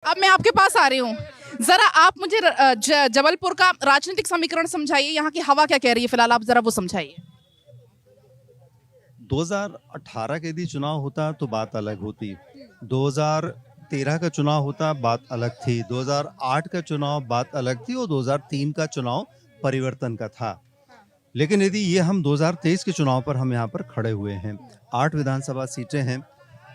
अब मैं आपके पास आ रही हूँ, जरा आप मुझे जबलपुर का राजनीतिक समीकरण समझाइए। यहाँ की हवा क्या कह रही है फिलहाल, आप जरा वो समझाइए। 2018 का यदि चुनाव होता तो बात अलग होती, 2013 का चुनाव होता बात अलग थी, 2008 का चुनाव बात अलग थी और 2003 का चुनाव परिवर्तन का था। लेकिन यदि ये हम 2023 के चुनाव पर हम यहाँ पर खड़े हुए हैं, 8 विधानसभा सीटें हैं,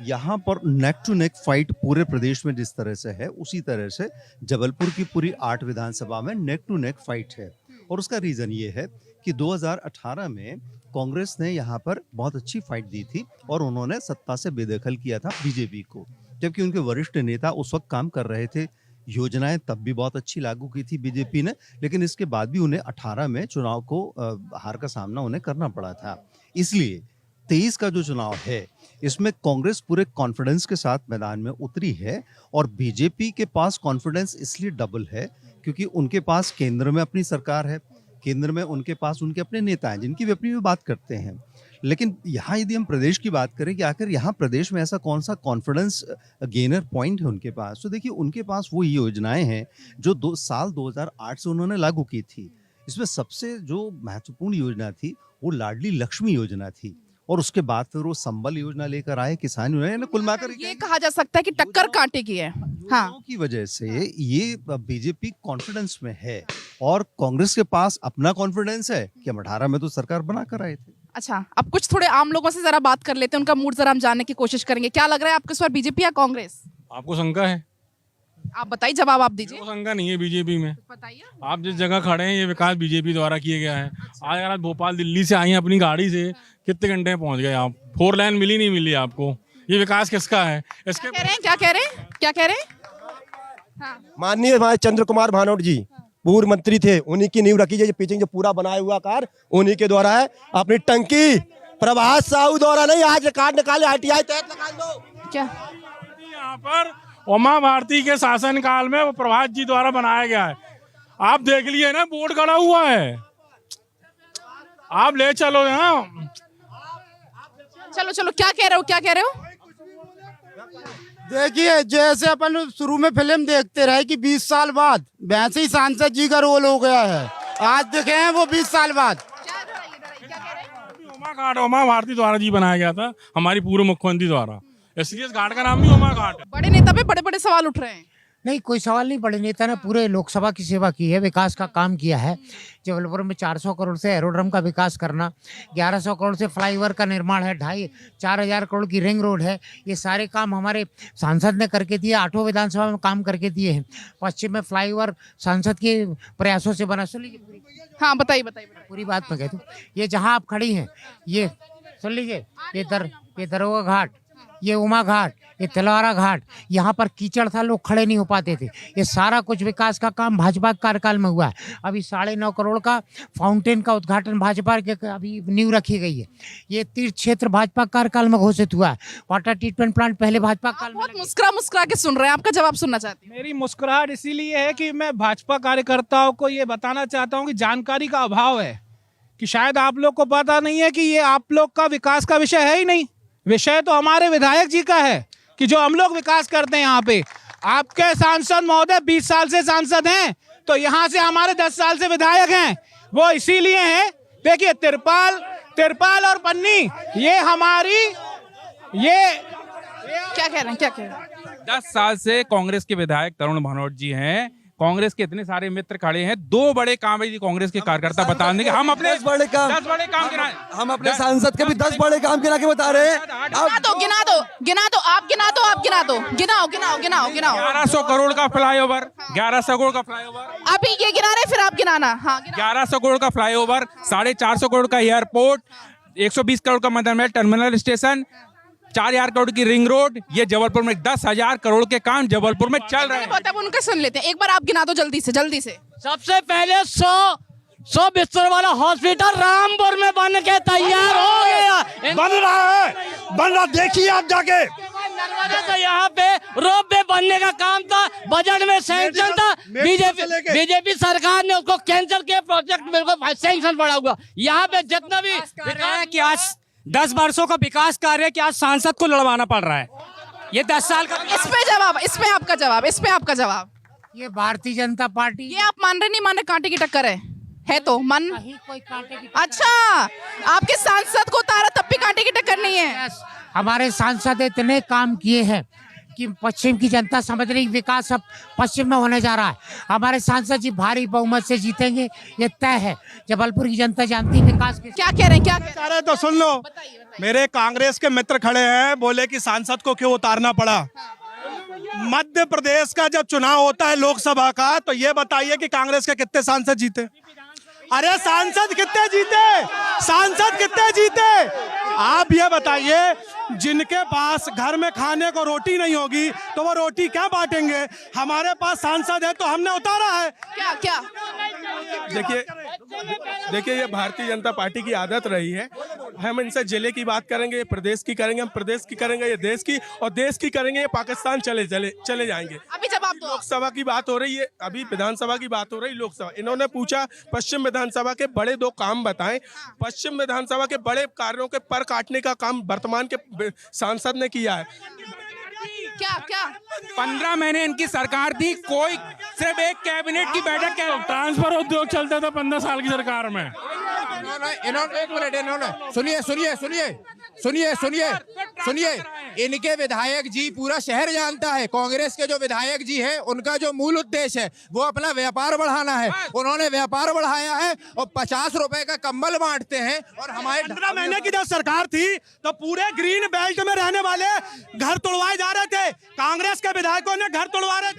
यहाँ पर नेक टू नेक फाइट पूरे प्रदेश में जिस तरह से है उसी तरह से जबलपुर की पूरी 8 विधानसभा में नेक टू नेक फाइट है। और उसका रीजन ये है कि 2018 में कांग्रेस ने यहाँ पर बहुत अच्छी फाइट दी थी और उन्होंने सत्ता से बेदखल किया था बीजेपी को, जबकि उनके वरिष्ठ नेता उस वक्त काम कर रहे थे। योजनाएं तब भी बहुत अच्छी लागू की थी बीजेपी ने, लेकिन इसके बाद भी उन्हें 18 में चुनाव को हार का सामना उन्हें करना पड़ा था। इसलिए 23 का जो चुनाव है इसमें कांग्रेस पूरे कॉन्फिडेंस के साथ मैदान में उतरी है और बीजेपी के पास कॉन्फिडेंस इसलिए डबल है क्योंकि उनके पास केंद्र में अपनी सरकार है, केंद्र में उनके पास उनके अपने नेता हैं जिनकी वे अपनी भी बात करते हैं। लेकिन यहाँ यदि हम प्रदेश की बात करें कि आखिर यहाँ प्रदेश में ऐसा कौन सा कॉन्फिडेंस गेनर पॉइंट है उनके पास, तो देखिए उनके पास वो योजनाएं हैं जो साल 2008 से उन्होंने लागू की थी। इसमें सबसे जो महत्वपूर्ण योजना थी वो लाडली लक्ष्मी योजना थी और उसके बाद फिर वो संबल योजना लेकर आए, किसान योजना। कुल मिलाकर ये कहा जा सकता है कि टक्कर कांटे की है। हाँ, की वजह से ये बीजेपी कॉन्फिडेंस में है और कांग्रेस के पास अपना कॉन्फिडेंस है कि हम 18 में तो सरकार बना कर आए थे। अच्छा, अब कुछ थोड़े आम लोगों से जरा बात कर लेते हैं, उनका मूड जरा हम जानने की कोशिश करेंगे। क्या लग रहा है आपको इस बार, बीजेपी या कांग्रेस? आपको शंका है? आप बताइए, जवाब आप दीजिए। आपको शंका नहीं है बीजेपी में? बताइए। आप जिस जगह खड़े हैं ये विकास बीजेपी द्वारा किया गया है। आज अगर आप भोपाल दिल्ली से आई हैं अपनी गाड़ी से, कितने घंटे में पहुंच गए आप? 4 लाइन मिली नहीं मिली आपको? ये विकास किसका है? इसके क्या कह रहे हैं, क्या कह रहे हैं, क्या कह रहे हैं? हाँ। माननीय हमारे चंद्र कुमार भानोट जी पूर्व मंत्री थे, उन्हीं की नींव रखी है। पीछे जो पूरा बनाया हुआ कार उन्हीं के द्वारा है। अपनी टंकी प्रभास साहू द्वारा नहीं, आज रिकॉर्ड निकाले, आरटीआई तहत निकाल दो। क्या यहाँ पर उमा भारती के शासन काल में वो प्रभात जी द्वारा बनाया गया है। आप देख लिए ना, बोर्ड गड़ा हुआ है, आप ले चलो ना। चलो चलो, क्या कह रहे हो, क्या कह रहे हो? देखिए, जैसे अपन शुरू में फिल्म देखते रहे कि 20 साल बाद वैसे ही सांसद जी का रोल हो गया है। आज देखे हैं वो 20 साल बाद। उमा भारती द्वारा जी बनाया गया था, हमारी पूर्व मुख्यमंत्री द्वारा, इसलिए इस घाट का नाम भी उमा घाट है। बड़े नेता पे बड़े बड़े सवाल उठ रहे हैं। नहीं, कोई सवाल नहीं। बड़े नेता ने पूरे लोकसभा की सेवा की है, विकास का काम किया है। जबलपुर में 400 करोड़ से एरोड्रम का विकास करना, 1100 करोड़ से फ्लाईओवर का निर्माण है, 2,500-4,000 करोड़ की रिंग रोड है। ये सारे काम हमारे सांसद ने करके दिए, 8 विधानसभा में काम करके दिए हैं। पश्चिम में फ्लाईओवर सांसद के प्रयासों से बना। सुन लीजिए, हाँ बताइए बताइए। पूरी बात मैं कहता हूँ। ये जहाँ आप खड़ी हैं, ये सुन लीजिए, ये दरोगा घाट, ये उमा घाट, ये तिलवारा घाट, यहाँ पर कीचड़ था, लोग खड़े नहीं हो पाते थे। ये सारा कुछ विकास का काम भाजपा के कार्यकाल में हुआ है। अभी 9.5 करोड़ का फाउंटेन का उद्घाटन भाजपा के अभी नींव रखी गई है। ये तीर्थ क्षेत्र भाजपा कार्यकाल में घोषित हुआ है। वाटर ट्रीटमेंट प्लांट पहले भाजपा काल में। बहुत मुस्कुरा के सुन रहे हैं, आपका जवाब सुनना चाहती हूँ। मेरी मुस्कुराहट इसीलिए है कि मैं भाजपा कार्यकर्ताओं को ये बताना चाहता हूँ कि जानकारी का अभाव है, कि शायद आप लोग को पता नहीं है कि ये आप लोग का विकास का विषय है ही नहीं। विषय तो हमारे विधायक जी का है कि जो हम लोग विकास करते हैं यहाँ पे। आपके सांसद महोदय 20 साल से सांसद हैं, तो यहाँ से हमारे 10 साल से विधायक हैं। वो इसीलिए हैं, देखिए तिरपाल और पन्नी, ये हमारी क्या कह रहे हैं, क्या कह रहे हैं? 10 साल से कांग्रेस के विधायक तरुण भानोट जी हैं। कांग्रेस के इतने सारे मित्र खड़े हैं, 2 बड़े काम है कांग्रेस के कार्यकर्ता बताने के। हम अपने 10 बड़े काम हम अपने सांसद के भी 10 बड़े काम गिना के बता रहे हैं। गिना दो, आप गिना दो, गिनाओ। 1100 करोड़ का फ्लाईओवर, 1100 करोड़ का फ्लाईओवर अभी ये गिना रहे, फिर आप गिनाना। हाँ, 1100 करोड़ का फ्लाईओवर, 450 करोड़ का एयरपोर्ट, 120 करोड़ का मदन टर्मिनल स्टेशन, 4,000 करोड़ की रिंग रोड। ये जबलपुर में 10,000 करोड़ के काम जबलपुर में चल रहे हैं। अब उनका सुन लेते हैं, एक बार आप गिना दो जल्दी से। सबसे पहले 100 बिस्तर वाला हॉस्पिटल रामपुर में बन के तैयार हो गया। बन रहा देखिए आप जाके। नर्मदा से यहाँ पे रोप वे बनने का काम था, बजट में सैंक्शन था। बीजेपी सरकार ने उसको कैंसिल किया, प्रोजेक्ट मेरे को सैंक्शन पड़ा हुआ। यहाँ पे जितना भी कि आज 10 वर्षों का विकास कार्य कि आज सांसद को लड़वाना पड़ रहा है। ये 10 साल का इस पे जवाब, इस पे आपका जवाब, इस पे आपका जवाब। ये भारतीय जनता पार्टी ये आप मान रहे नहीं मान रहे कांटे की टक्कर है तो मन। कहीं कोई कांटे की अच्छा, आपके सांसद को उतारा तब भी कांटे की टक्कर नहीं है। Yes, हमारे सांसद इतने काम किए हैं कि पश्चिम की जनता समझ रही विकास अब पश्चिम में होने जा रहा है। हमारे सांसद जी भारी बहुमत से जीतेंगे, ये तय है। जबलपुर की जनता जानती है विकास के। क्या कह रहे हैं, क्या कह रहे हैं? तो सुन लो, मेरे कांग्रेस के मित्र खड़े हैं, बोले कि सांसद को क्यों उतारना पड़ा। मध्य प्रदेश का जब चुनाव होता है लोकसभा का, तो ये बताइए कि कांग्रेस के कितने सांसद जीते? अरे सांसद कितने जीते? सांसद कितने जीते? आप ये बताइए, जिनके पास घर में खाने को रोटी नहीं होगी तो वो रोटी क्या बांटेंगे? हमारे पास सांसद है तो हमने उतारा है। क्या क्या देखिए ये भारतीय जनता पार्टी की आदत रही है। हम इनसे जिले की बात करेंगे, प्रदेश की करेंगे, हम प्रदेश की करेंगे, ये देश की, और देश की करेंगे ये पाकिस्तान चले जाएंगे। अभी जवाब दो। लोकसभा की बात हो रही है, अभी विधानसभा की बात हो रही है। लोकसभा, इन्होंने पूछा पश्चिम विधानसभा के बड़े 2 काम बताएं। पश्चिम विधानसभा के बड़े कार्यों के पर काटने का काम वर्तमान के सांसद ने किया है। क्या क्या 15 महीने इनकी सरकार थी, कोई सिर्फ एक कैबिनेट की बैठक के ट्रांसफर उद्योग चलता था 15 साल की सरकार में। इन्होंने एक मिनट, इन्होंने सुनिए, इनके विधायक जी पूरा शहर जानता है। कांग्रेस के जो विधायक जी हैं, उनका जो मूल उद्देश्य है वो अपना व्यापार बढ़ाना है। उन्होंने व्यापार बढ़ाया है और 50 रुपए का कंबल बांटते हैं। और हमारे 15 महीने की जब सरकार थी तो पूरे ग्रीन बेल्ट में रहने वाले घर तोड़वाए जा रहे थे। कांग्रेस के विधायकों ने घर तोड़वा रहे थे।